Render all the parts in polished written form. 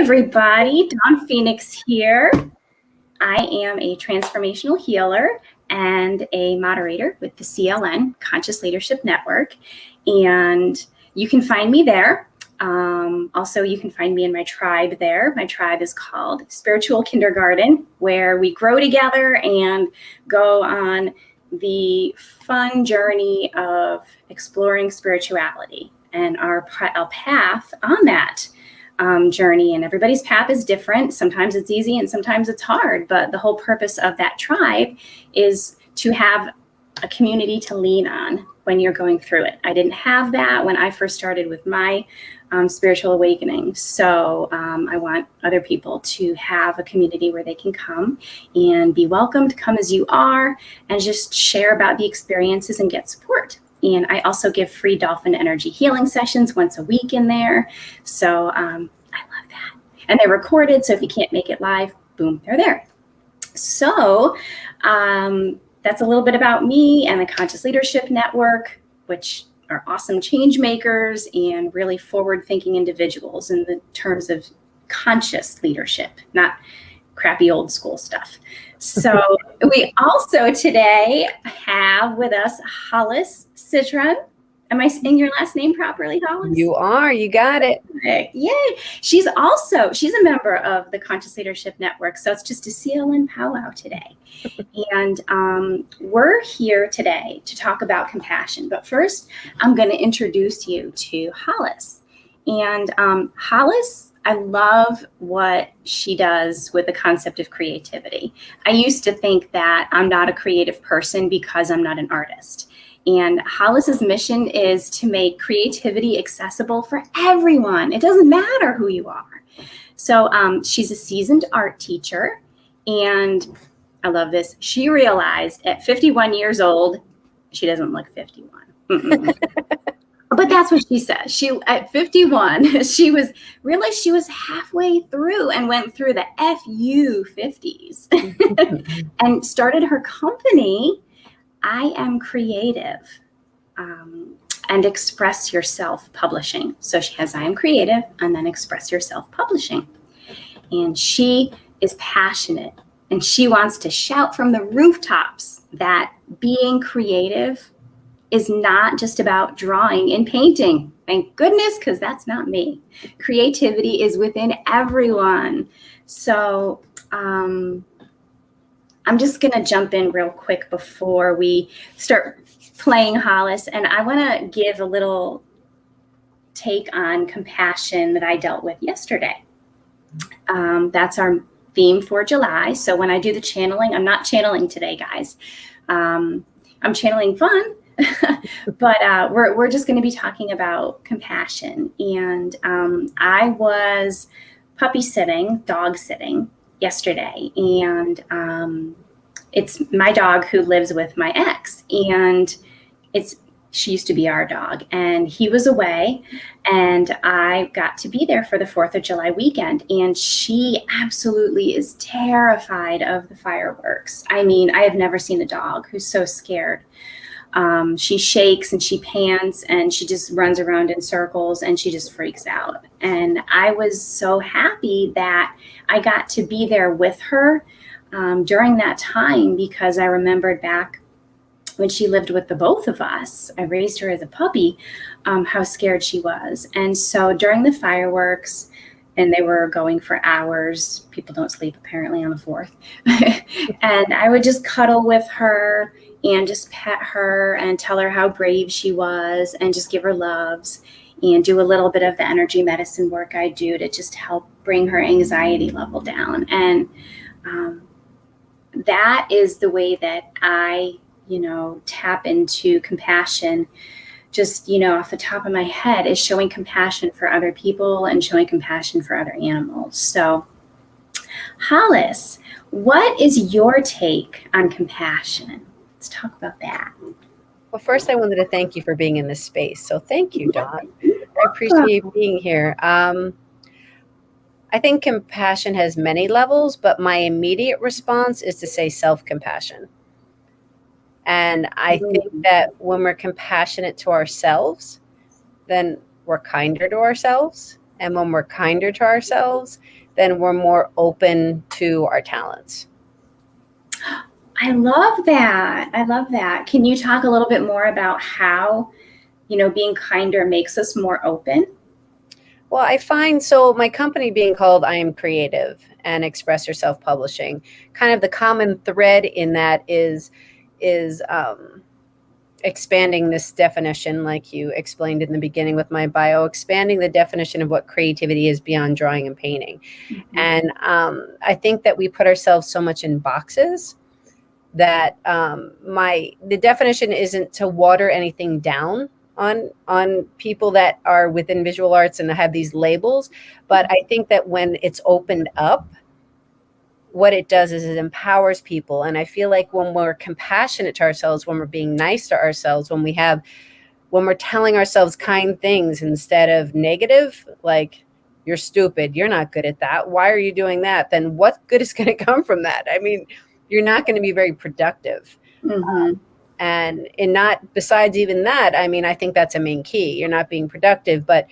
everybody. Dawn Phoenix here. I am a transformational healer and a moderator with the CLN, Conscious Leadership Network. And you can find me there. Also, you can find me in my tribe there. My tribe is called Spiritual Kindergarten, where we grow together and go on the fun journey of exploring spirituality and our path on that journey. And everybody's path is different. Sometimes it's easy and sometimes it's hard. But the whole purpose of that tribe is to have a community to lean on when you're going through it. I didn't have that when I first started with my spiritual awakening. So I want other people to have a community where they can come and be welcomed, come as you are, and just share about the experiences and get support. And I also give free Dolphin energy healing sessions once a week in there. So I love that. And they're recorded, so if you can't make it live, boom, they're there. So that's a little bit about me and the Conscious Leadership Network, which are awesome change makers and really forward-thinking individuals in the terms of conscious leadership, not crappy old school stuff. So we also today have with us Hollis Citron. Am I saying your last name properly, Hollis? You are. You got it. Yay. She's a member of the Conscious Leadership Network. So it's just a CLN powwow today. And we're here today to talk about compassion. But first, I'm going to introduce you to Hollis. And Hollis, I love what she does with the concept of creativity. I used to think that I'm not a creative person because I'm not an artist. And Hollis's mission is to make creativity accessible for everyone. It doesn't matter who you are. So she's a seasoned art teacher. And I love this. She realized at 51 years old, she doesn't look 51. But that's what she says. She, at 51, she realized she was halfway through and went through the Fyou 50s and started her company, I Am Creative, and Express Yourself Publishing. So she has I Am Creative and then Express Yourself Publishing. And she is passionate and she wants to shout from the rooftops that being creative is not just about drawing and painting. Thank goodness, because that's not me. Creativity is within everyone. So I'm just going to jump in real quick before we start playing Hollis. And I want to give a little take on compassion that I dealt with yesterday. That's our theme for July. So when I do the channeling, I'm not channeling today, guys. I'm channeling fun. But we're just going to be talking about compassion. And I was puppy sitting, dog sitting yesterday. And it's my dog who lives with my ex. And she used to be our dog. And he was away. And I got to be there for the 4th of July weekend. And she absolutely is terrified of the fireworks. I mean, I have never seen a dog who's so scared. She shakes and she pants and she just runs around in circles and she just freaks out. And I was so happy that I got to be there with her during that time, because I remembered back when she lived with the both of us, I raised her as a puppy, how scared she was. And so during the fireworks, and they were going for hours, people don't sleep apparently on the 4th, and I would just cuddle with her and just pet her and tell her how brave she was and just give her loves and do a little bit of the energy medicine work I do to just help bring her anxiety level down. And that is the way that I, tap into compassion, just, off the top of my head, is showing compassion for other people and showing compassion for other animals. So Hollis, what is your take on compassion? Let's talk about that. Well, first I wanted to thank you for being in this space. So thank you, Dawn. I appreciate being here. I think compassion has many levels, but my immediate response is to say self-compassion. And I think that when we're compassionate to ourselves, then we're kinder to ourselves. and when we're kinder to ourselves, then we're more open to our talents. I love that. I love that. Can you talk a little bit more about how, being kinder makes us more open? Well, I find, so my company being called I Am Creative and Express Yourself Publishing, kind of the common thread in that is expanding this definition, like you explained in the beginning with my bio, expanding the definition of what creativity is beyond drawing and painting. Mm-hmm. And I think that we put ourselves so much in boxes that the definition isn't to water anything down on people that are within visual arts and have these labels. But I think that when it's opened up, what it does is it empowers people. And I feel like when we're compassionate to ourselves, when we're being nice to ourselves, when we're telling ourselves kind things instead of negative, like, you're stupid, you're not good at that, why are you doing that? Then what good is going to come from that? I mean, you're not going to be very productive. Mm-hmm. And not, besides even that, I mean, I think that's a main key. You're not being productive, but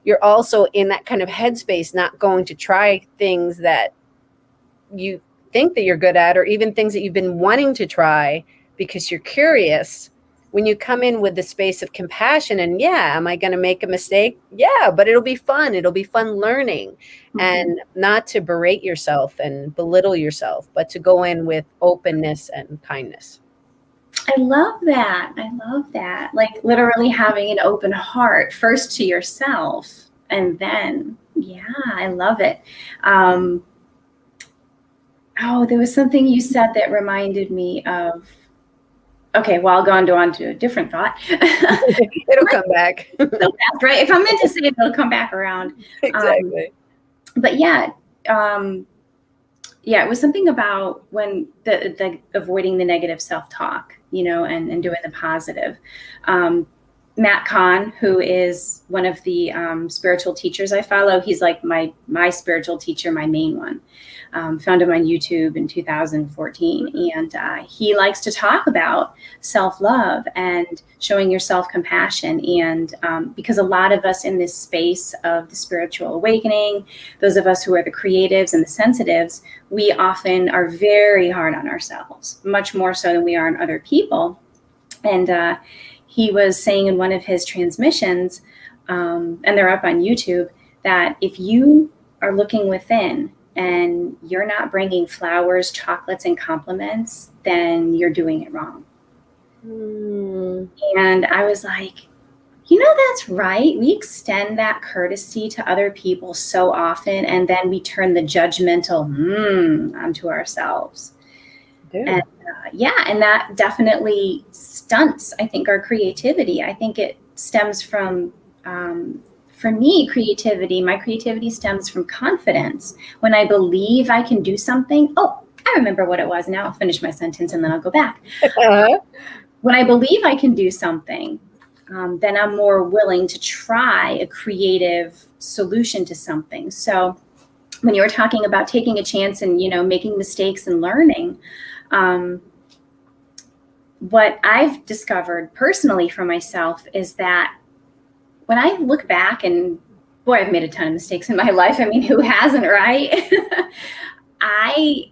you're also in that kind of headspace, not going to try things that you think that you're good at, or even things that you've been wanting to try because you're curious. When you come in with the space of compassion and, yeah, am I going to make a mistake? Yeah, but it'll be fun. It'll be fun learning. Mm-hmm. And not to berate yourself and belittle yourself, but to go in with openness and kindness. I love that. I love that. Like literally having an open heart first to yourself. And then, yeah, I love it. There was something you said that reminded me of, okay, well, I'll go on to a different thought. It'll come back. So fast, right? If I'm meant to say it, it'll come back around. Exactly. But yeah, it was something about when the avoiding the negative self-talk, and doing the positive. Matt Kahn, who is one of the spiritual teachers I follow, he's like my spiritual teacher, my main one. Found him on YouTube in 2014. And he likes to talk about self-love and showing yourself compassion. And because a lot of us in this space of the spiritual awakening, those of us who are the creatives and the sensitives, we often are very hard on ourselves, much more so than we are on other people. And he was saying in one of his transmissions, and they're up on YouTube, that if you are looking within and you're not bringing flowers, chocolates, and compliments, then you're doing it wrong. And I was like, that's right. We extend that courtesy to other people so often, and then we turn the judgmental onto ourselves. And and that definitely stunts, I think, our creativity. I think it stems from, for me, my creativity stems from confidence. When I believe I can do something, I remember what it was. Now I'll finish my sentence and then I'll go back. When I believe I can do something, then I'm more willing to try a creative solution to something. So when you were talking about taking a chance and, making mistakes and learning, what I've discovered personally for myself is that when I look back, and boy, I've made a ton of mistakes in my life. I mean, who hasn't, right? I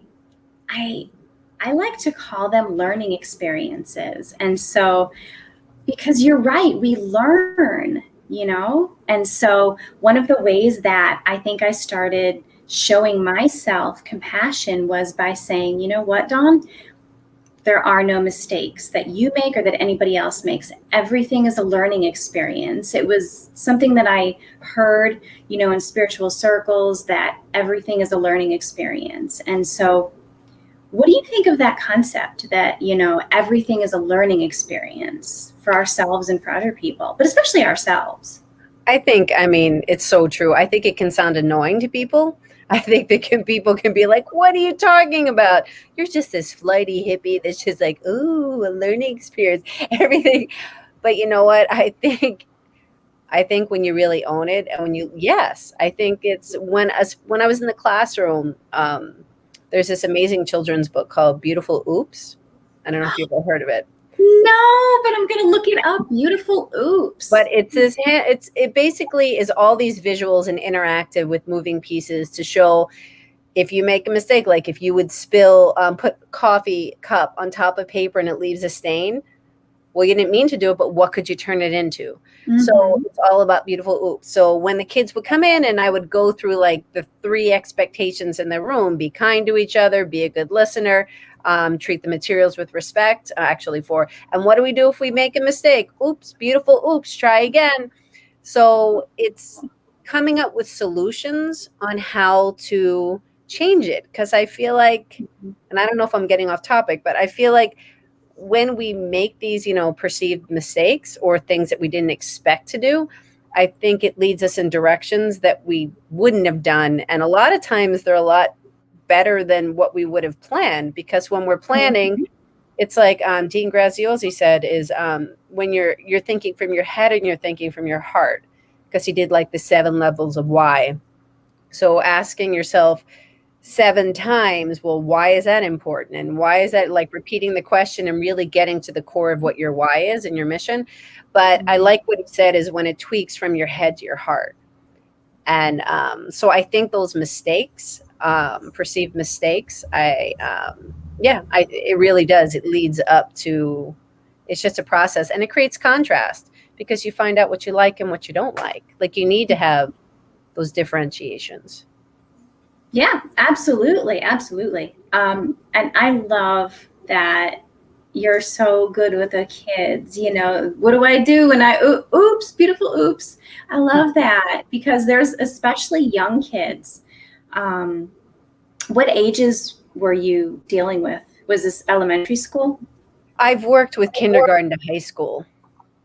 like to call them learning experiences. And so, because you're right, we learn, and so one of the ways that I think I started showing myself compassion was by saying, you know what, Dawn, there are no mistakes that you make or that anybody else makes. Everything is a learning experience. It was something that I heard, in spiritual circles, that everything is a learning experience. And so what do you think of that concept that, everything is a learning experience for ourselves and for other people, but especially ourselves? I think, it's so true. I think it can sound annoying to people. I think that people can be like, what are you talking about? You're just this flighty hippie that's just like, ooh, a learning experience, everything. But you know what? I think when you really own it, and I think it's when I was in the classroom, there's this amazing children's book called Beautiful Oops. I don't know if you've ever heard of it. No, but I'm going to look it up. Beautiful oops. But it's it basically is all these visuals and interactive with moving pieces to show if you make a mistake, like if you would spill, put coffee cup on top of paper and it leaves a stain. Well, you didn't mean to do it, but what could you turn it into? So it's all about beautiful oops. So when the kids would come in and I would go through like the 3 expectations in the room, be kind to each other, be a good listener, treat the materials with respect, and what do we do if we make a mistake? Oops, beautiful oops, try again. So it's coming up with solutions on how to change it. Because I feel like, and I don't know if I'm getting off topic, but I feel like when we make these, perceived mistakes or things that we didn't expect to do, I think it leads us in directions that we wouldn't have done. And a lot of times they're a lot better than what we would have planned, because when we're planning, it's like Dean Graziosi said, is when you're thinking from your head and you're thinking from your heart, because he did like the 7 levels of why. So asking yourself 7 times, well, why is that important? And why is that, like repeating the question and really getting to the core of what your why is and your mission. But I like what he said is when it tweaks from your head to your heart. And so I think those mistakes, perceived mistakes, it really does. It leads up to, it's just a process, and it creates contrast because you find out what you like and what you don't like. Like you need to have those differentiations. Yeah, absolutely. Absolutely. And I love that you're so good with the kids. What do I do when oops, beautiful oops. I love that because there's especially young kids. What ages were you dealing with? Was this elementary school? I've worked with kindergarten to high school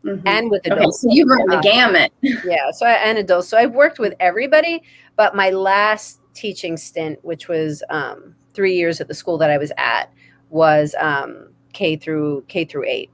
and with adults. Okay, so you run the gamut. Yeah, and adults. So I've worked with everybody, but my last teaching stint, which was 3 years at the school that I was at, was K through 8.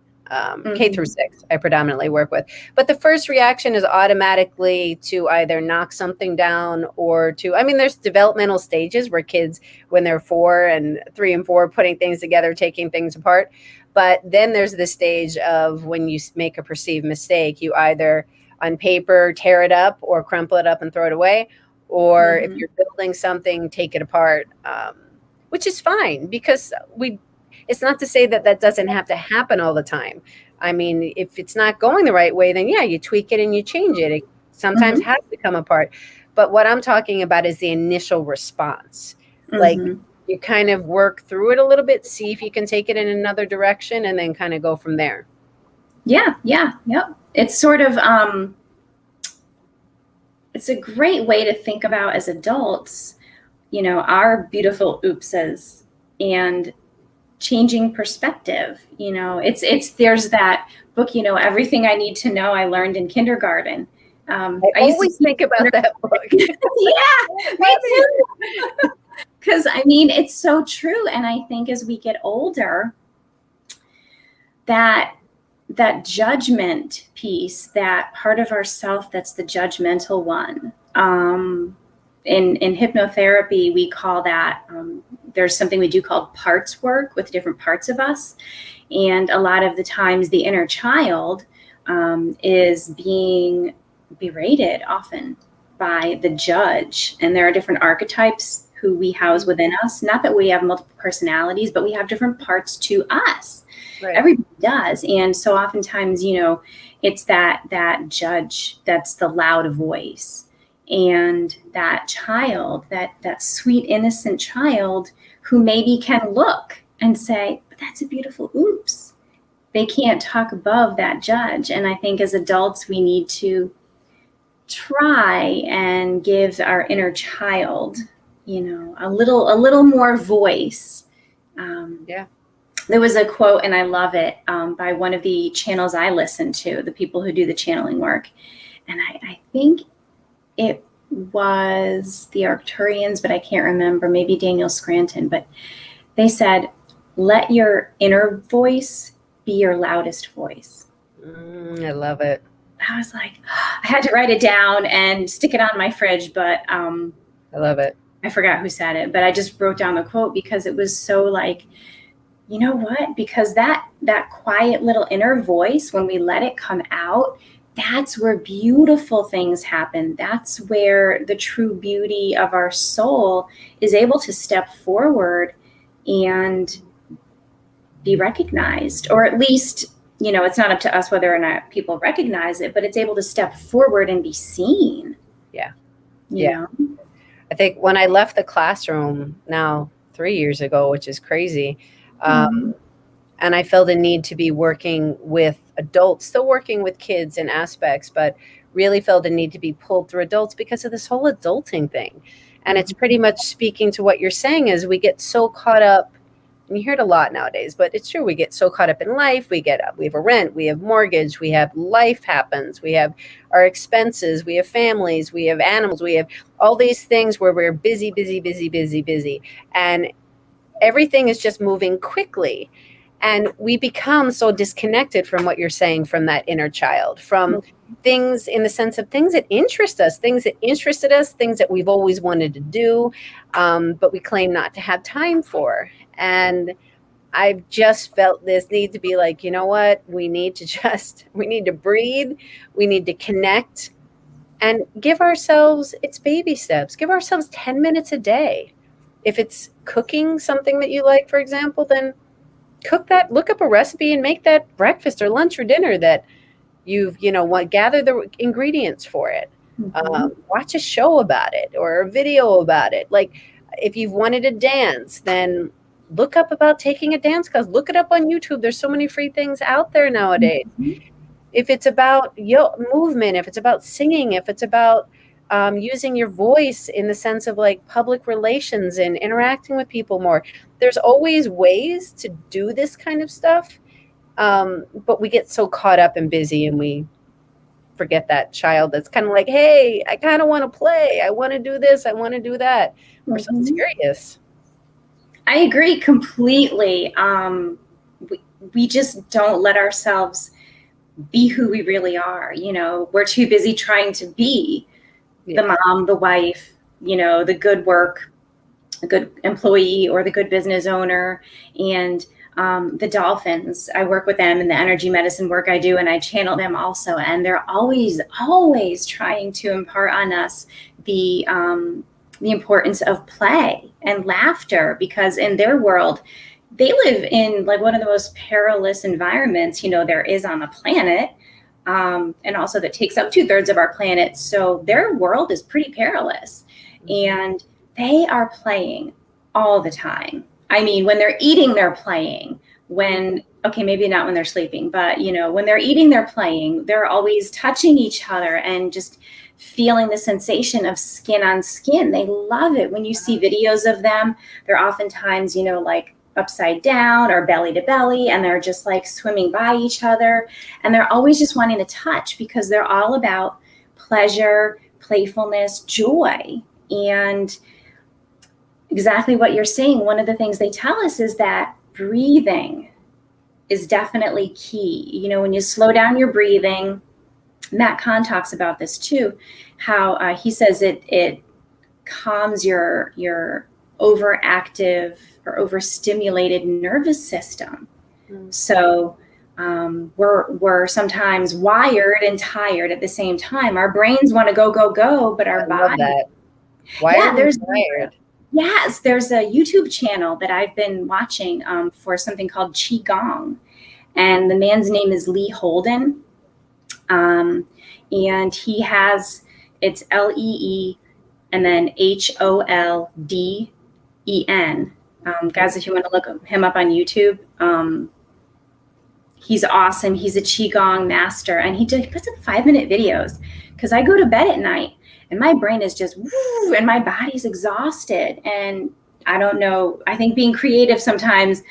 K through 6 I predominantly work with. But the first reaction is automatically to either knock something down or there's developmental stages where kids, when they're 3 and 4, putting things together, taking things apart. But then there's the stage of when you make a perceived mistake, you either on paper tear it up or crumple it up and throw it away. Or if you're building something, take it apart, which is fine because it's not to say that doesn't have to happen all the time. I mean, if it's not going the right way, then yeah, you tweak it and you change it. It sometimes has to come apart. But what I'm talking about is the initial response. Like you kind of work through it a little bit, see if you can take it in another direction and then kind of go from there. Yeah. Yep. It's sort of, it's a great way to think about as adults, our beautiful oopses and changing perspective. There's that book, Everything I Need to Know I Learned in Kindergarten. I always think about that book. Yeah, me too. Because it's so true. And I think as we get older, that judgment piece, that part of ourself that's the judgmental one. In hypnotherapy, we call that, there's something we do called parts work with different parts of us. And a lot of the times the inner child is being berated often by the judge. And there are different archetypes who we house within us. Not that we have multiple personalities, but we have different parts to us. Right. Everybody does. And so oftentimes, it's that judge that's the loud voice. And that child, that sweet, innocent child who maybe can look and say, but that's a beautiful oops. They can't talk above that judge. And I think as adults, we need to try and give our inner child, a little more voice. There was a quote, and I love it, by one of the channels I listen to, the people who do the channeling work. And I think it was the Arcturians, but I can't remember, maybe Daniel Scranton, but they said, let your inner voice be your loudest voice. I love it. I was like, I had to write it down and stick it on my fridge, but I love it. I forgot who said it, but I just wrote down the quote because it was so like, you know what? Because that quiet little inner voice, when we let it come out, that's where beautiful things happen. That's where the true beauty of our soul is able to step forward and be recognized, or at least, you know, it's not up to us whether or not people recognize it, but it's able to step forward and be seen. Yeah. You know? I think when I left the classroom now 3 years ago, which is crazy, and I felt a need to be working with adults, still working with kids in aspects, but really felt a need to be pulled through adults because of this whole adulting thing. And it's pretty much speaking to what you're saying is we get so caught up, and you hear it a lot nowadays, but it's true. We get so caught up in life. We have a rent, we have mortgage, we have life happens, we have our expenses, we have families, we have animals, we have all these things where we're busy. And everything is just moving quickly. And we become so disconnected from what you're saying, from that inner child, from things in the sense of things that interest us, things that interested us, things that we've always wanted to do, but we claim not to have time for. And I've just felt this need to be like, you know what? We need to breathe. We need to connect and give ourselves, it's baby steps. Give ourselves 10 minutes a day. If it's cooking something that you like, for example, then cook that, look up a recipe and make that breakfast or lunch or dinner that gather the ingredients for it. Watch a show about it or a video about it. Like if you've wanted to dance, then look up about taking a dance class. Look it up on YouTube. There's so many free things out there nowadays. If it's about movement, if it's about singing, if it's about using your voice in the sense of like public relations and interacting with people more, there's always ways to do this kind of stuff. But we get so caught up and busy and we forget that child that's kind of like, hey, I kind of want to play. I want to do this. I want to do that. We're so serious. I agree completely. We just don't let ourselves be who we really are. You know, we're too busy trying to be the mom, the wife, you know, the good work, a good employee, or the good business owner. And the Dolphins, I work with them in the energy medicine work I do, and I channel them also. And they're always trying to impart on us the importance of play and laughter, because in their world, they live in like one of the most perilous environments, you know, there is on the planet. And also that takes up 2/3 of our planet. So their world is pretty perilous, and they are playing all the time. I mean, when they're eating, they're playing. Okay, maybe not when they're sleeping, but you know, when they're eating, they're playing. They're always touching each other and just feeling the sensation of skin on skin. They love it. When you see videos of them, they're oftentimes, you know, like upside down or belly to belly, and they're just like swimming by each other, and they're always just wanting to touch, because they're all about pleasure, playfulness, joy. And exactly what you're saying, one of the things they tell us is that breathing is definitely key. You know, when you slow down your breathing, Matt Kahn talks about this too, how he says it calms your overactive or overstimulated nervous system. So we're sometimes wired and tired at the same time. Our brains want to go, but our body. Wired. Yes, there's a YouTube channel that I've been watching for something called Qigong, and the man's name is Lee Holden, and he has, it's Lee and then Holden. Guys, if you want to look him up on YouTube, he's awesome. He's a Qigong master, and he puts up 5-minute videos, because I go to bed at night and my brain is just woo, and my body's exhausted. And I don't know, I think being creative sometimes,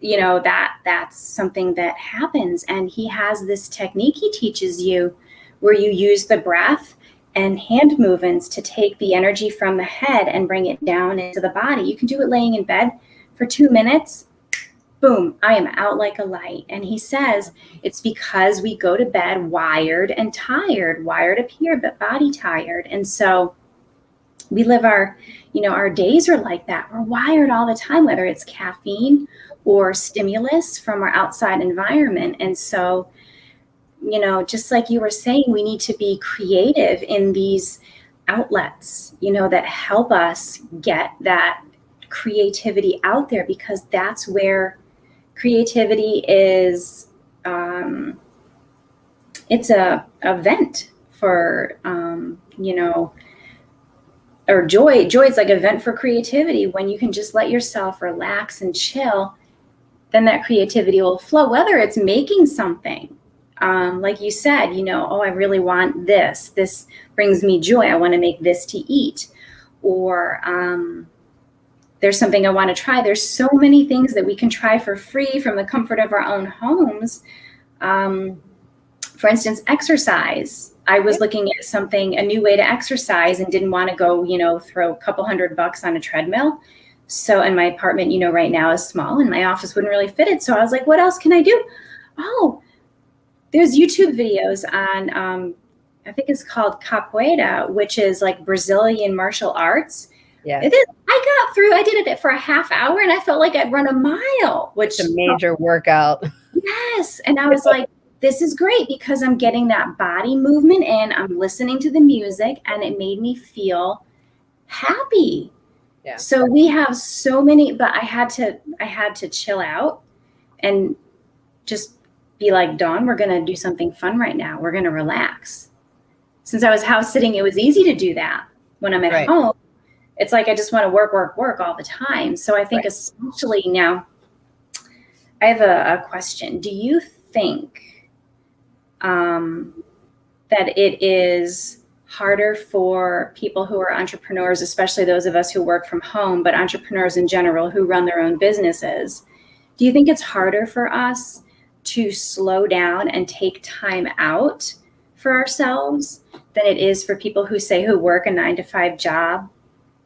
you know, that's something that happens. And he has this technique he teaches you where you use the breath and hand movements to take the energy from the head and bring it down into the body. You can do it laying in bed for 2 minutes. Boom, I am out like a light. And he says it's because we go to bed wired and tired, wired up here, but body tired. And so we live our, our days are like that. We're wired all the time, whether it's caffeine or stimulus from our outside environment. And so, just like you were saying, we need to be creative in these outlets, that help us get that creativity out there, because that's where creativity is. It's a vent for, or joy. Joy is like a vent for creativity. When you can just let yourself relax and chill, then that creativity will flow, whether it's making something. Like you said, I really want this. This brings me joy. I want to make this to eat. Or there's something I want to try. There's so many things that we can try for free from the comfort of our own homes. For instance, exercise. I was looking at a new way to exercise, and didn't want to go, throw a couple $100 on a treadmill. So, and my apartment, right now is small, and my office wouldn't really fit it. So I was like, what else can I do? Oh, there's YouTube videos on, I think it's called capoeira, which is like Brazilian martial arts. Yeah. I did it for a half hour, and I felt like I'd run a mile, which it's a major workout. Yes. And I was like, this is great, because I'm getting that body movement in, I'm listening to the music, and it made me feel happy. Yeah. So we have so many, but I had to chill out and just be like, Dawn, we're going to do something fun right now. We're going to relax. Since I was house sitting, it was easy to do that. When I'm at home, it's like I just want to work all the time. So I think especially now, I have a question. Do you think that it is harder for people who are entrepreneurs, especially those of us who work from home, but entrepreneurs in general who run their own businesses? Do you think it's harder for us to slow down and take time out for ourselves than it is for people who work a 9-to-5 job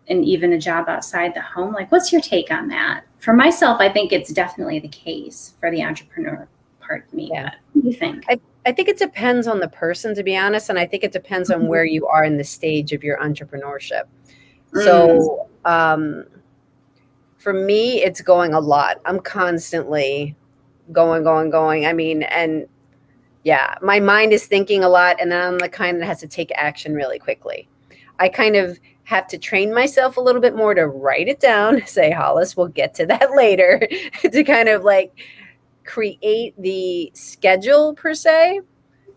and even a job outside the home? Like, what's your take on that? For myself, I think it's definitely the case for the entrepreneur part of me. Yeah. What do you think? I think it depends on the person, to be honest. And I think it depends on where you are in the stage of your entrepreneurship. So for me, it's going a lot. I'm constantly going. I mean, and yeah, my mind is thinking a lot, and then I'm the kind that has to take action really quickly. I kind of have to train myself a little bit more to write it down, say, Hollis, we'll get to that later, to kind of like create the schedule per se,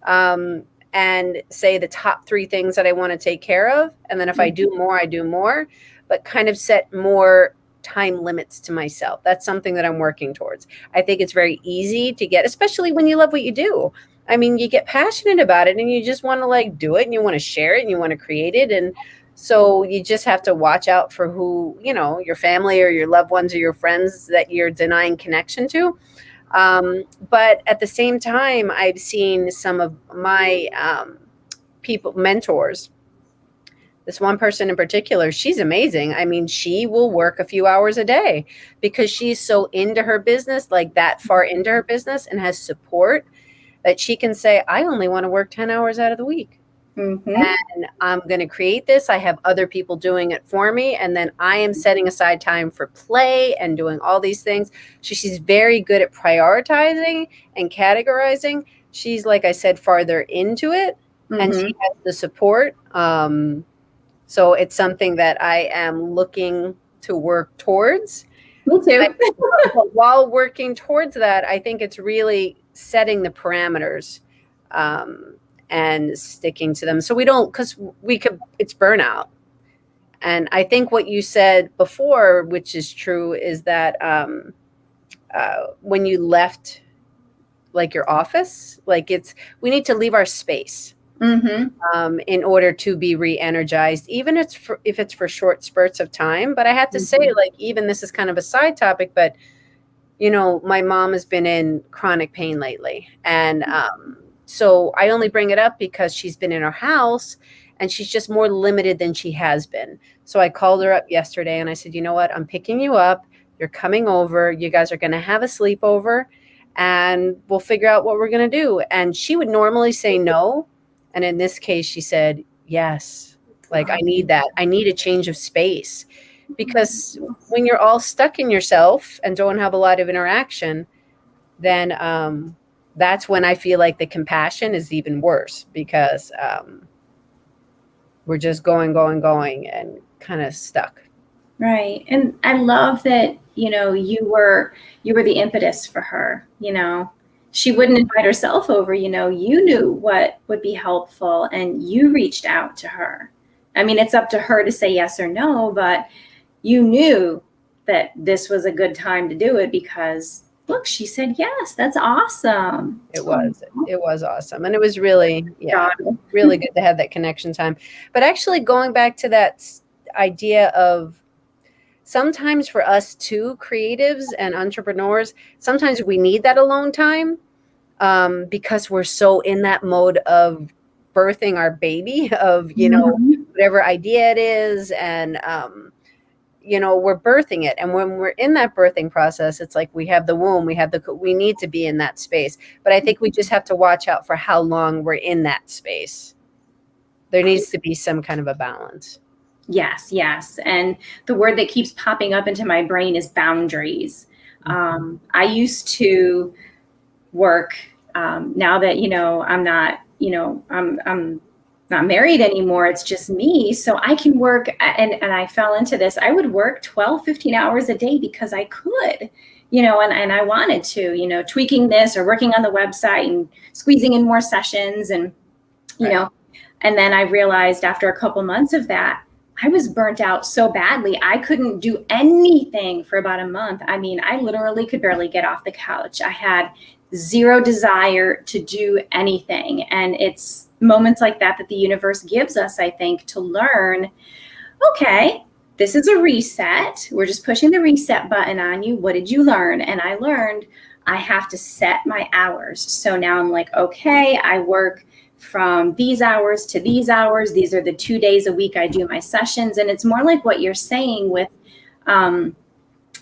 and say the top 3 things that I want to take care of. And then if I do more, I do more, but kind of set more time limits to myself. That's something that I'm working towards. I think it's very easy to get, especially when you love what you do. I mean, you get passionate about it, and you just want to like do it, and you want to share it, and you want to create it. And so you just have to watch out for who, your family or your loved ones or your friends that you're denying connection to. But at the same time, I've seen some of my mentors. This one person in particular, she's amazing. I mean, she will work a few hours a day because she's so into her business, like that far into her business, and has support that she can say, I only want to work 10 hours out of the week. And I'm going to create this. I have other people doing it for me. And then I am setting aside time for play and doing all these things. She's very good at prioritizing and categorizing. She's, like I said, farther into it, and she has the support. So it's something that I am looking to work towards. Me too. But while working towards that, I think it's really setting the parameters and sticking to them. So we don't, because it's burnout. And I think what you said before, which is true, is that when you left like your office, like we need to leave our space in order to be re-energized, even if it's for short spurts of time. But I had to say, like, even this is kind of a side topic, but my mom has been in chronic pain lately. And so I only bring it up because she's been in her house and she's just more limited than she has been. So I called her up yesterday and I said, you know what? I'm picking you up. You're coming over. You guys are going to have a sleepover and we'll figure out what we're going to do. And she would normally say no. And in this case, she said yes. Like, I need that. I need a change of space, because when you're all stuck in yourself and don't have a lot of interaction, then that's when I feel like the compassion is even worse, because we're just going and kind of stuck. Right. And I love that, you were the impetus for her, She wouldn't invite herself over, you knew what would be helpful and you reached out to her. I mean, it's up to her to say yes or no, but you knew that this was a good time to do it because look, she said yes. That's awesome. It was awesome. And it was really, really good to have that connection time. But actually going back to that idea of sometimes for us too, creatives and entrepreneurs, sometimes we need that alone time because we're so in that mode of birthing our baby, of, whatever idea it is. And, we're birthing it. And when we're in that birthing process, it's like we have the womb, we need to be in that space. But I think we just have to watch out for how long we're in that space. There needs to be some kind of a balance. Yes. And the word that keeps popping up into my brain is boundaries. I used to work, now that, I'm not, I'm not married anymore. It's just me. So I can work. And I fell into this. I would work 12, 15 hours a day because I could, and I wanted to, tweaking this or working on the website and squeezing in more sessions and, and then I realized after a couple months of that, I was burnt out so badly. I couldn't do anything for about a month. I mean, I literally could barely get off the couch. I had zero desire to do anything. And it's moments like that the universe gives us, I think, to learn, okay, this is a reset. We're just pushing the reset button on you. What did you learn? And I learned I have to set my hours. So now I'm like, okay, I work from these hours to these hours. These are the 2 days a week I do my sessions. And it's more like what you're saying with,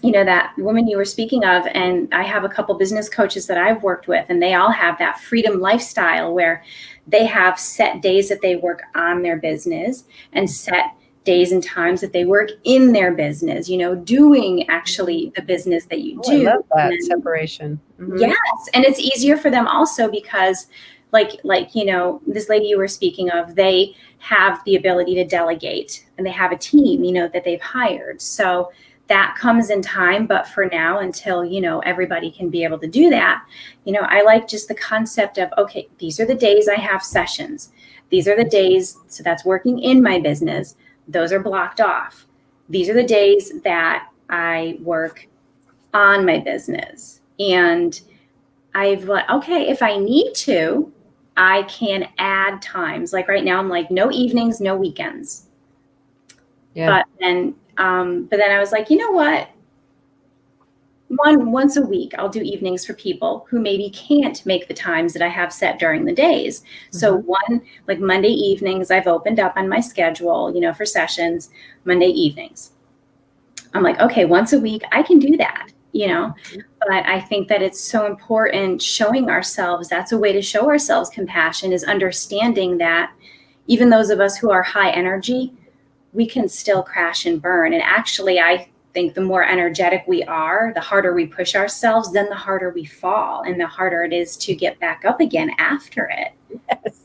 that woman you were speaking of. And I have a couple business coaches that I've worked with, and they all have that freedom lifestyle where they have set days that they work on their business and set days and times that they work in their business, doing actually the business that you do. I love that separation. Mm-hmm. Yes. And it's easier for them also because like, this lady you were speaking of, they have the ability to delegate and they have a team, that they've hired. So that comes in time. But for now, until, everybody can be able to do that, I like just the concept of, okay, these are the days I have sessions. These are the days. So that's working in my business. Those are blocked off. These are the days that I work on my business. And I've like, okay, if I need to, I can add times. Like right now, I'm like, no evenings, no weekends. Yeah. But then I was like, you know what? Once a week, I'll do evenings for people who maybe can't make the times that I have set during the days. Mm-hmm. So like Monday evenings, I've opened up on my schedule, for sessions, Monday evenings. I'm like, okay, once a week, I can do that, Mm-hmm. But I think that it's so important showing ourselves. That's a way to show ourselves compassion, is understanding that even those of us who are high energy, we can still crash and burn. And actually, I think the more energetic we are, the harder we push ourselves, then the harder we fall and the harder it is to get back up again after it. Yes.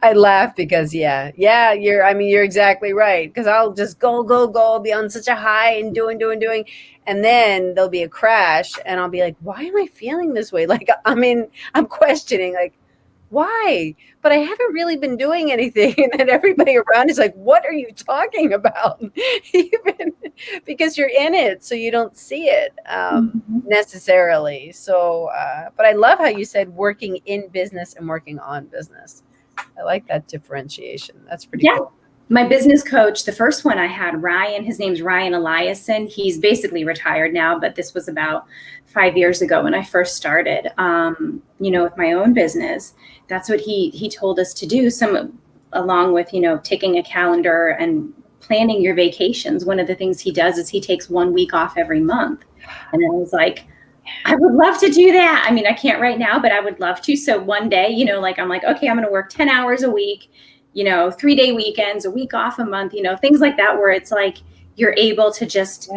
I laugh because you're exactly right. Because I'll just go, I'll be on such a high and doing. And then there'll be a crash and I'll be like, why am I feeling this way? Like, I'm questioning, like, why? But I haven't really been doing anything. And everybody around is like, what are you talking about? Even because you're in it, so you don't see it necessarily. So, but I love how you said working in business and working on business. I like that differentiation. That's pretty cool. My business coach, the first one I had, Ryan, his name's Ryan Eliason. He's basically retired now, but this was about 5 years ago when I first started, with my own business. That's what he told us to do, along with, taking a calendar and planning your vacations. One of the things he does is he takes 1 week off every month. And I was like, I would love to do that. I mean, I can't right now, but I would love to. So one day, I'm like, okay, I'm going to work 10 hours a week, 3-day weekends, a week off a month, things like that, where it's like you're able to just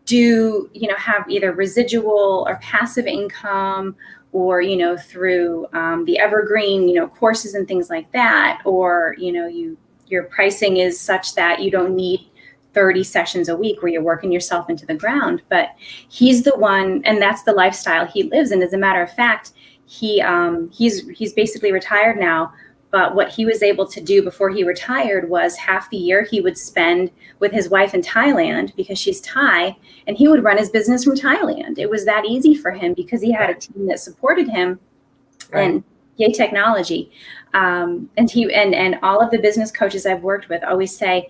do, have either residual or passive income, or, through the evergreen, courses and things like that, or, your pricing is such that you don't need 30 sessions a week where you're working yourself into the ground. But he's the one, and that's the lifestyle he lives in. As a matter of fact, he's basically retired now. But what he was able to do before he retired was half the year he would spend with his wife in Thailand, because she's Thai, and he would run his business from Thailand. It was that easy for him because he had a team that supported him, and yay technology. And all of the business coaches I've worked with always say,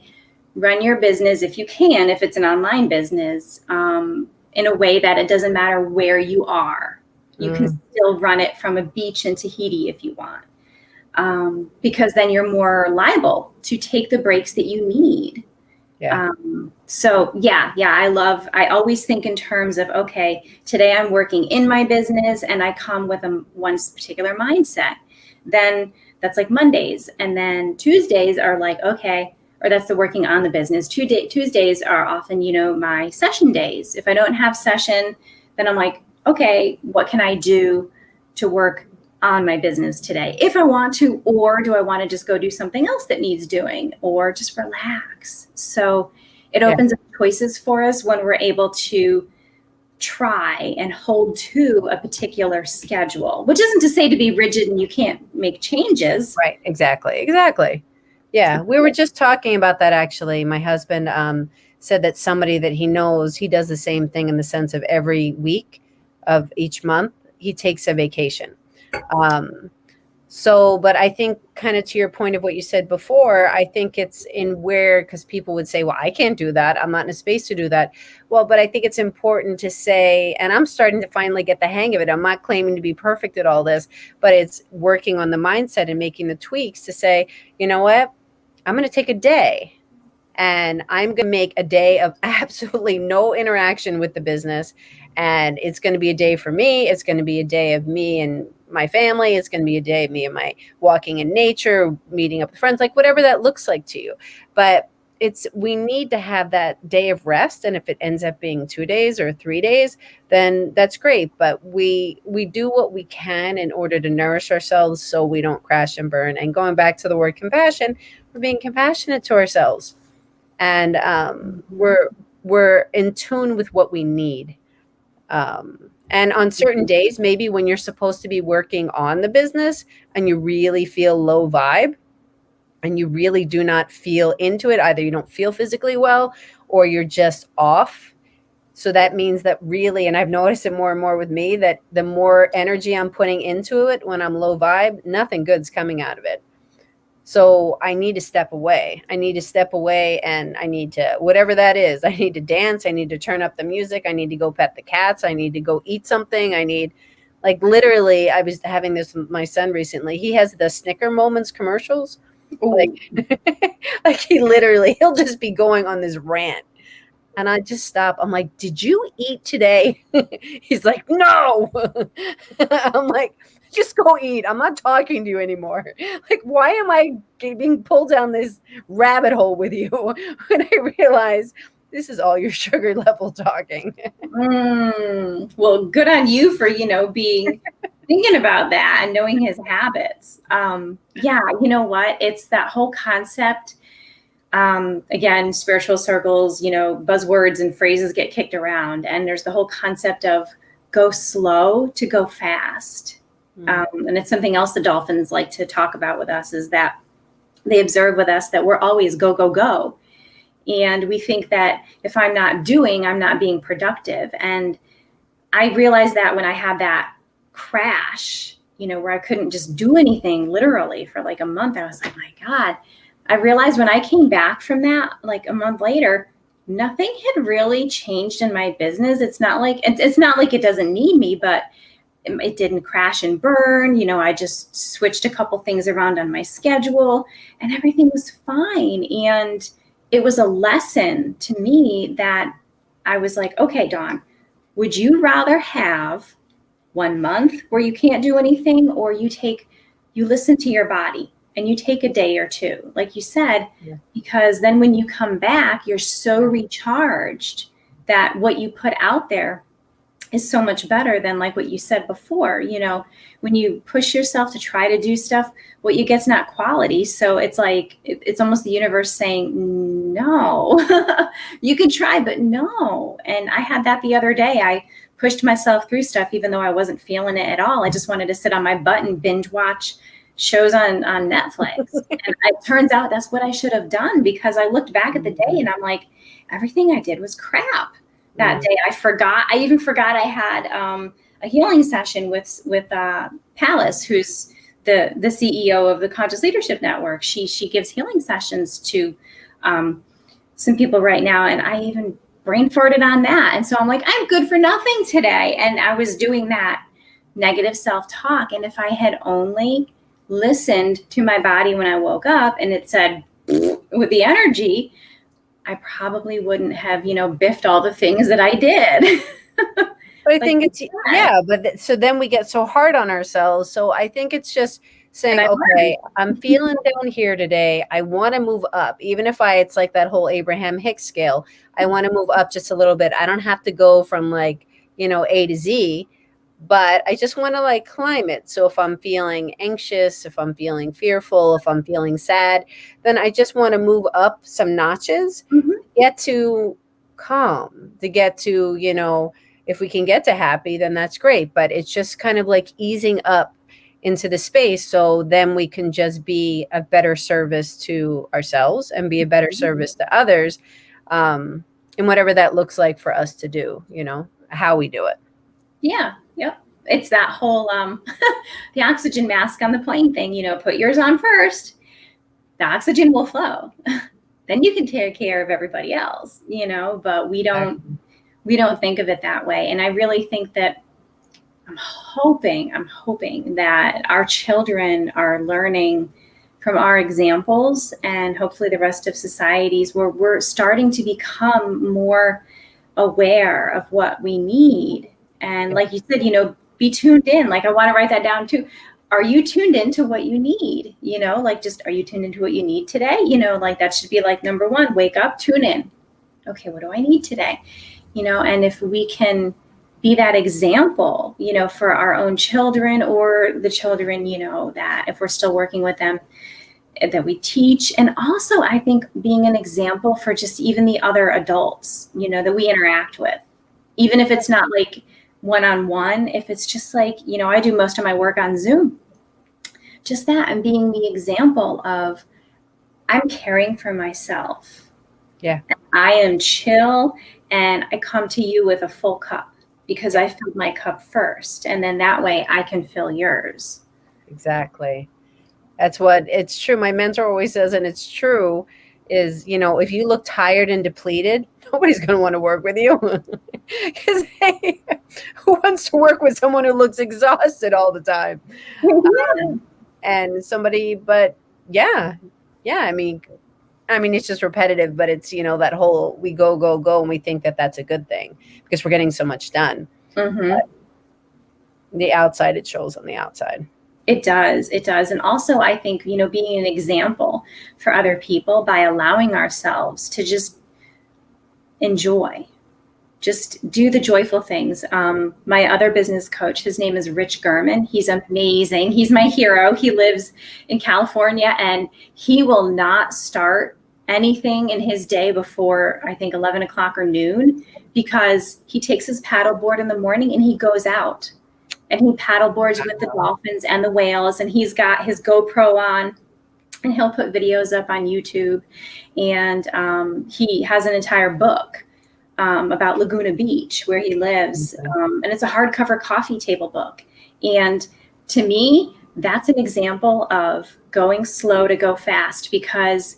run your business if you can, if it's an online business, in a way that it doesn't matter where you are. You can still run it from a beach in Tahiti if you want. Because then you're more liable to take the breaks that you need. I always think in terms of, okay, today I'm working in my business and I come with one particular mindset. Then that's like Mondays. And then Tuesdays are like, okay, or that's the working on the business. Tuesdays are often, my session days. If I don't have session, then I'm like, okay, what can I do to work on my business today if I want to, or do I want to just go do something else that needs doing, or just relax? So it opens up choices for us when we're able to try and hold to a particular schedule, which isn't to say to be rigid and you can't make changes. Right. Exactly. Yeah. We were just talking about that. Actually, my husband said that somebody that he knows, he does the same thing in the sense of every week of each month, he takes a vacation. But I think kind of to your point of what you said before, I think it's because people would say, well, I can't do that. I'm not in a space to do that. Well, but I think it's important to say, and I'm starting to finally get the hang of it. I'm not claiming to be perfect at all this, but it's working on the mindset and making the tweaks to say, you know what, I'm going to take a day. And I'm going to make a day of absolutely no interaction with the business. And it's going to be a day for me. It's going to be a day of me and my family. It's going to be a day of me and my walking in nature, meeting up with friends, like whatever that looks like to you. But we need to have that day of rest. And if it ends up being 2 days or 3 days, then that's great. But we do what we can in order to nourish ourselves so we don't crash and burn. And going back to the word compassion, we're being compassionate to ourselves. And we're in tune with what we need. And on certain days, maybe when you're supposed to be working on the business and you really feel low vibe and you really do not feel into it, either you don't feel physically well or you're just off. So that means that really, and I've noticed it more and more with me, that the more energy I'm putting into it when I'm low vibe, nothing good's coming out of it. So I need to step away. And I need to, whatever that is, I need to dance. I need to turn up the music. I need to go pet the cats. I need to go eat something. Literally, I was having this with my son recently. He has the Snicker Moments commercials. He'll just be going on this rant. And I just stop. I'm like, did you eat today? He's like, no. I'm like, just go eat. I'm not talking to you anymore. Like, why am I being pulled down this rabbit hole with you when I realize this is all your sugar level talking? Well, good on you for, being thinking about that and knowing his habits. You know what? It's that whole concept. Again, spiritual circles, buzzwords and phrases get kicked around. And there's the whole concept of go slow to go fast. And it's something else the dolphins like to talk about with us, is that they observe with us that we're always go, go, go. And we think that if I'm not doing, I'm not being productive. And I realized that when I had that crash, where I couldn't just do anything literally for like a month, I was like, my God. I realized when I came back from that, like a month later, nothing had really changed in my business. It's not like it doesn't need me, but it didn't crash and burn. I just switched a couple things around on my schedule and everything was fine. And it was a lesson to me that I was like, okay, Dawn, would you rather have 1 month where you can't do anything, or you listen to your body and you take a day or two, like you said, Yeah. because then when you come back, you're so recharged that what you put out there is so much better than like what you said before. You know, when you push yourself to try to do stuff, what you get's not quality. So it's like, it's almost the universe saying, no, you can try, but no. And I had that the other day. I pushed myself through stuff, even though I wasn't feeling it at all. I just wanted to sit on my butt and binge watch shows on Netflix. And it turns out that's what I should have done, because I looked back at the day and I'm like, everything I did was crap. That day, I even forgot I had a healing session with Palace, who's the CEO of the Conscious Leadership Network. She gives healing sessions to some people right now, and I even brain farted on that. And so I'm like, I'm good for nothing today. And I was doing that negative self-talk. And if I had only listened to my body when I woke up and it said with the energy, I probably wouldn't have, biffed all the things that I did. But I think it's, but so then we get so hard on ourselves. So I think it's just saying, okay, I'm feeling down here today. I want to move up. Even if it's like that whole Abraham Hicks scale, I want to move up just a little bit. I don't have to go from like, A to Z, but I just want to like climb it. So if I'm feeling anxious, if I'm feeling fearful, if I'm feeling sad, then I just want to move up some notches, get to calm, to get to, if we can get to happy, then that's great. But it's just kind of like easing up into the space. So then we can just be a better service to ourselves and be a better service to others. And whatever that looks like for us to do, how we do it. Yeah. Yep. It's that whole, the oxygen mask on the plane thing, put yours on first, the oxygen will flow. Then you can take care of everybody else, but we don't think of it that way. And I really think that I'm hoping that our children are learning from our examples, and hopefully the rest of societies, where we're starting to become more aware of what we need. And like you said, be tuned in. Like, I want to write that down too. Are you tuned into what you need? Are you tuned into what you need today? Like that should be like number one, wake up, tune in. Okay, what do I need today? And if we can be that example, for our own children or the children, that if we're still working with them, that we teach. And also I think being an example for just even the other adults, that we interact with, even if it's not like one-on-one, if it's just like, I do most of my work on Zoom, just that, and being the example of I'm caring for myself. Yeah. I am chill, and I come to you with a full cup because I filled my cup first. And then that way I can fill yours. Exactly. That's what it's true. My mentor always says, and it's true, is, if you look tired and depleted, nobody's going to want to work with you. Because who wants to work with someone who looks exhausted all the time? And somebody, but yeah. I mean, it's just repetitive, but it's, that whole, we go, and we think that that's a good thing because we're getting so much done. The outside, it shows on the outside. It does. And also I think, being an example for other people by allowing ourselves to just enjoy, just do the joyful things. My other business coach, his name is Rich Gurman. He's amazing. He's my hero. He lives in California, and he will not start anything in his day before, I think, 11 o'clock or noon, because he takes his paddleboard in the morning and he goes out and he paddleboards with the dolphins and the whales, and he's got his GoPro on, and he'll put videos up on YouTube. And he has an entire book about Laguna Beach, where he lives. And it's a hardcover coffee table book. And to me, that's an example of going slow to go fast, because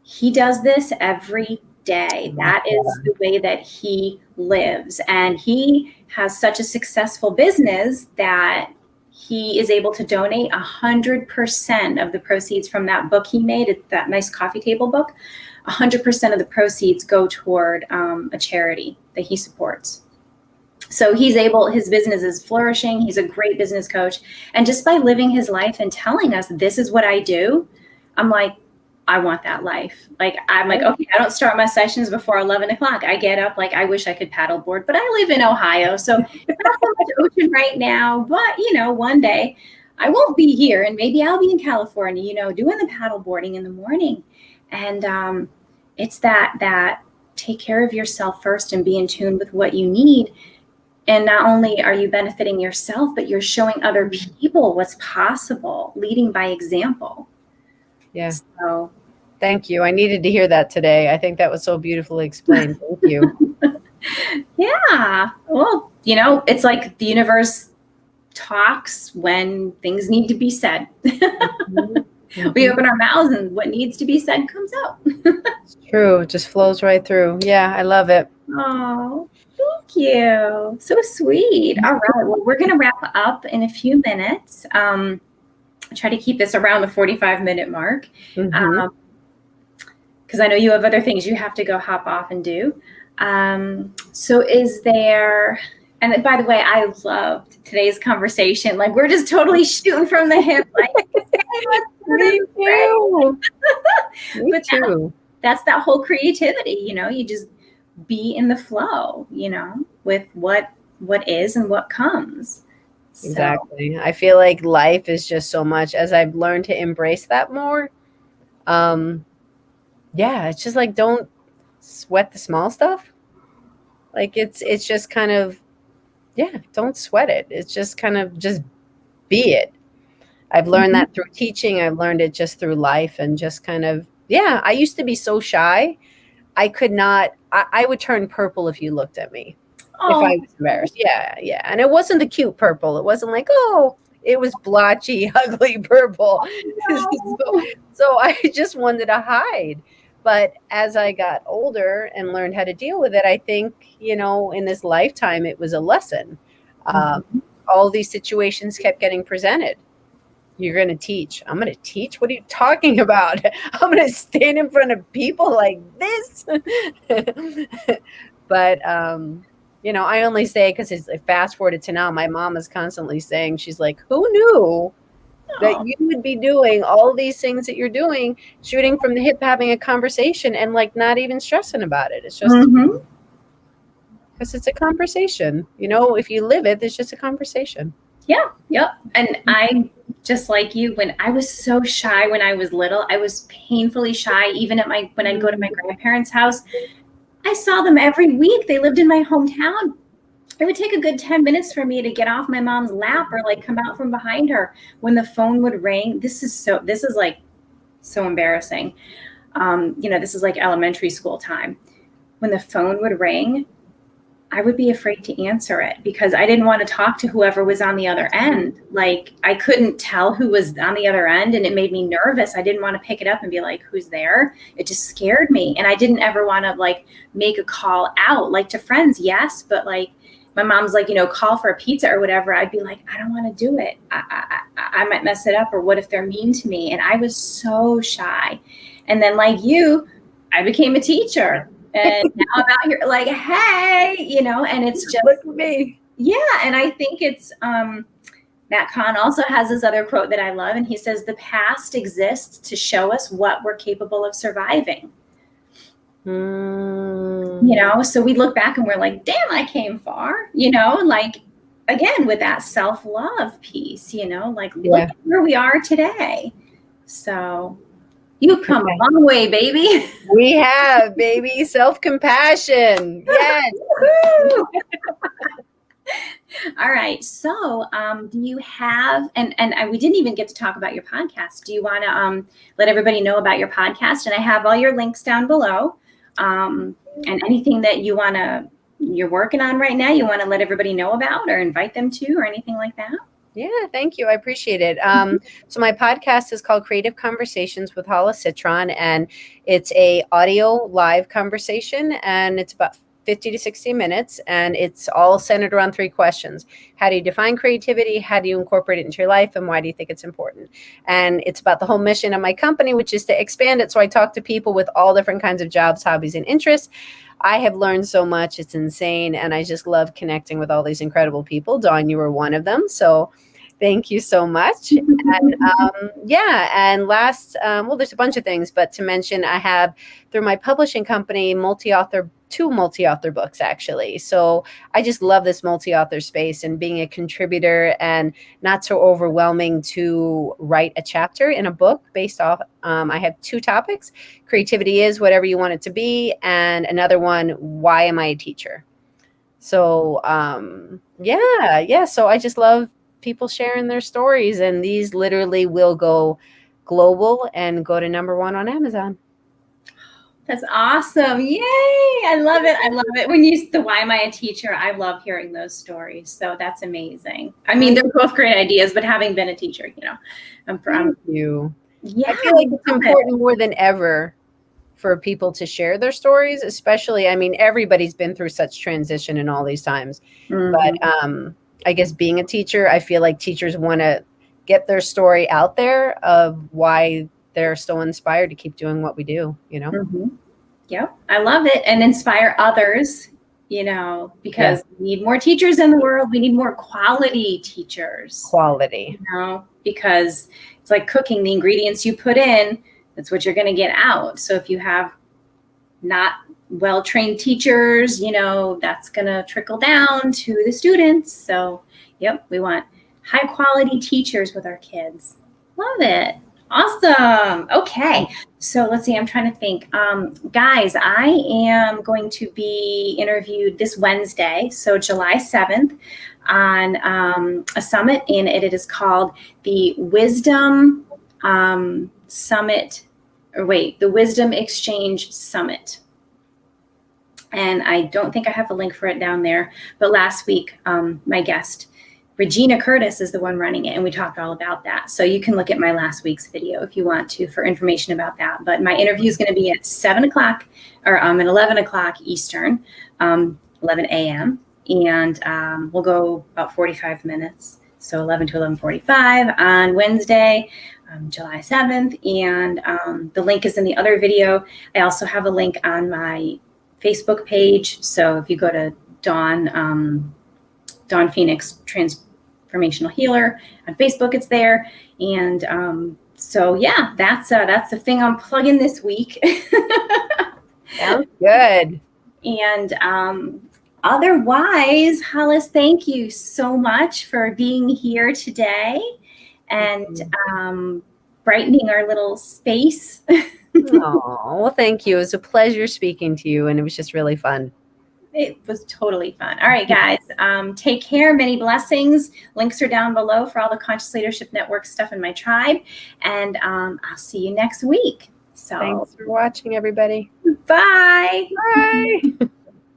he does this every day. That is the way that he lives. And he has such a successful business that he is able to donate 100% of the proceeds from that book he made, that nice coffee table book. 100% of the proceeds go toward a charity that he supports. So his business is flourishing. He's a great business coach. And just by living his life and telling us, this is what I do, I'm like, I want that life. Like, I'm like, okay, I don't start my sessions before 11 o'clock. I get up, like, I wish I could paddleboard, but I live in Ohio. So not so much ocean right now, but one day I won't be here and maybe I'll be in California, doing the paddleboarding in the morning. And it's that take care of yourself first and be in tune with what you need. And not only are you benefiting yourself, but you're showing other people what's possible, leading by example. Yeah. So thank you. I needed to hear that today. I think that was so beautifully explained. Thank you. Yeah. Well, it's like the universe talks when things need to be said. Mm-hmm. We open our mouths and what needs to be said comes out. It's true. It just flows right through. Yeah, I love it. Oh, thank you. So sweet. All right. Well, we're going to wrap up in a few minutes. Try to keep this around the 45-minute mark. Mm-hmm. Because I know you have other things you have to go hop off and do. So is there, and by the way, I loved today's conversation. Like, we're just totally shooting from the hip. Like, Me too. Me too. That's that whole creativity, you just be in the flow, with what is and what comes. Exactly. I feel like life is just so much, as I've learned to embrace that more. Yeah, it's just like, don't sweat the small stuff. Like, it's just kind of, yeah, don't sweat it. It's just kind of just be it. I've learned that through teaching. I've learned it just through life, and just kind of, yeah, I used to be so shy. I could not, I would turn purple if you looked at me. If I was embarrassed. Yeah, yeah. And it wasn't the cute purple. It wasn't like, oh, it was blotchy, ugly purple. So I just wanted to hide. But as I got older and learned how to deal with it, I think, in this lifetime, it was a lesson. All these situations kept getting presented. You're going to teach. I'm going to teach? What are you talking about? I'm going to stand in front of people like this. But, I only say, because it's fast forwarded to now, my mom is constantly saying, she's like, who knew that you would be doing all these things that you're doing, shooting from the hip, having a conversation, and like not even stressing about it. It's just because it's a conversation. If you live it, it's just a conversation. Yeah. Yep. And I, just like you, when I was so shy when I was little, I was painfully shy. Even when I'd go to my grandparents' house, I saw them every week. They lived in my hometown. It would take a good 10 minutes for me to get off my mom's lap or like come out from behind her when the phone would ring. This is like so embarrassing. This is like elementary school time. When the phone would ring, I would be afraid to answer it because I didn't want to talk to whoever was on the other end. Like, I couldn't tell who was on the other end, and it made me nervous. I didn't want to pick it up and be like, who's there? It just scared me. And I didn't ever want to like make a call out, like to friends. Yes. But like, my mom's like, call for a pizza or whatever. I'd be like, I don't want to do it. I might mess it up, or what if they're mean to me? And I was so shy. And then like you, I became a teacher. And now I'm out here like, hey, and it's just, look at me. Yeah. And I think it's, Matt Kahn also has this other quote that I love. And he says, the past exists to show us what we're capable of surviving. So we look back and we're like, damn, I came far, like, again, with that self-love piece, like, look at where we are today. So you've come a long way, baby. We have, baby. Self-compassion. Yes. All right. So do you have, and we didn't even get to talk about your podcast. Do you want to let everybody know about your podcast? And I have all your links down below. And anything that you're working on right now, you want to let everybody know about or invite them to, or anything like that? Yeah, thank you. I appreciate it. So my podcast is called Creative Conversations with Hollis Citron, and it's a audio live conversation, and it's about 50 to 60 minutes, and it's all centered around 3 questions. How do you define creativity? How do you incorporate it into your life? And why do you think it's important? And it's about the whole mission of my company, which is to expand it. So I talk to people with all different kinds of jobs, hobbies, and interests. I have learned so much. It's insane. And I just love connecting with all these incredible people. Dawn, you were one of them. So Thank you so much. And yeah, and last, well, there's a bunch of things, but to mention, I have through my publishing company, two multi-author books actually. So I just love this multi-author space and being a contributor and not so overwhelming to write a chapter in a book based off. I have two topics. Creativity is whatever you want it to be. And another one, why am I a teacher? So yeah. So I just love people sharing their stories, and these literally will go global and go to #1 on Amazon. That's awesome. Yay. I love it. I love it. When the why am I a teacher? I love hearing those stories. So that's amazing. I mean, they're both great ideas, but having been a teacher, Thank you. Yeah, I feel like it's important more than ever for people to share their stories, especially, I mean, everybody's been through such transition in all these times. But I guess being a teacher, I feel like teachers want to get their story out there of why they're so inspired to keep doing what we do, Yep, I love it. And inspire others, because we need more teachers in the world. We need more quality teachers. Quality. Because it's like cooking. The ingredients you put in, that's what you're going to get out. So if you have not well-trained teachers, that's going to trickle down to the students. So, yep, we want high-quality teachers with our kids. Love it. Awesome. Okay. So let's see. I'm trying to think. Guys, I am going to be interviewed this Wednesday, so July 7th, on a summit, and it is called the Wisdom Summit, the Wisdom Exchange Summit. And I don't think I have the link for it down there, but last week, my guest, Regina Curtis, is the one running it, and we talked all about that. So you can look at my last week's video if you want to for information about that. But my interview is going to be at 7 o'clock or at 11 o'clock Eastern, 11 a.m. And we'll go about 45 minutes. So 11 to 11:45 on Wednesday, July 7th. And the link is in the other video. I also have a link on my Facebook page. So if you go to Dawn Phoenix Transformational Healer on Facebook, it's there. And so yeah, that's the thing I'm plugging this week. Sounds good. And otherwise, Hollis, thank you so much for being here today and brightening our little space. Oh, well, thank you. It was a pleasure speaking to you, and it was just really fun. It was totally fun. All right, guys, take care. Many blessings. Links are down below for all the Conscious Leadership Network stuff in my tribe. And I'll see you next week. So thanks for watching, everybody. bye. Bye.